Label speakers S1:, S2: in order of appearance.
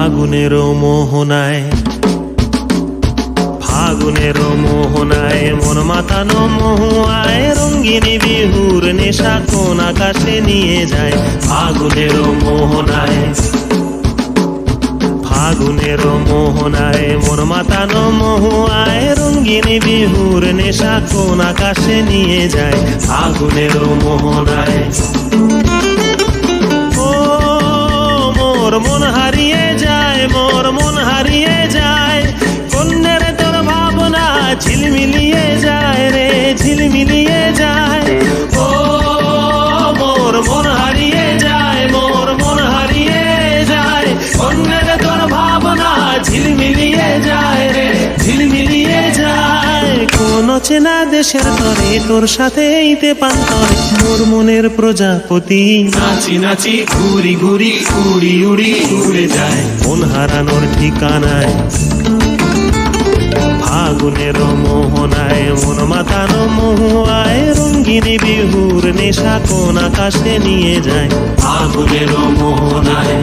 S1: ফাগুনের মোহনায়, ফাগুনের মোহনায় মন মাতানো মহুয়ায় রঙ্গিনী বিহুর নেশা কোন আকাশে নিয়ে যায়। ফাগুনের মোহনায়, ফাগুনের মোহনায় মন মাতানো মহুয়ায় রঙ্গিনী বিহুর নেশা কোন আকাশে নিয়ে যায়। ফাগুনের মোহনায় ও মোর মন হারিয়ে যায়, মোর মন হারিয়ে যায়, কন্যের তোর ভাবনা ঝিলমিলিয়ে যায় রে, ঝিলমিলিয়ে যায়। ও মোর মন হারিয়ে যায়, মোর মন হারিয়ে যায়, কন্যের তোর ভাবনা ঝিলমিলিয়ে যায় রে, ঝিলমিলিয়ে যায়। কোন চেনা দেশের তরে তোর সাথে ইতে পান্তরে মোর মনের প্রজাপতি নাচি নাচি ঘুরি ঘুরি উড়ি উড়ি উড়ে যায় মন হারানোর ঠিকানায়। ফাগুনের মোহনায় মন মাতানো মহুয়ায় রঙ্গিনী বিহুর নেশা কোন আকাশে নিয়ে যায়। ফাগুনের মোহনায়।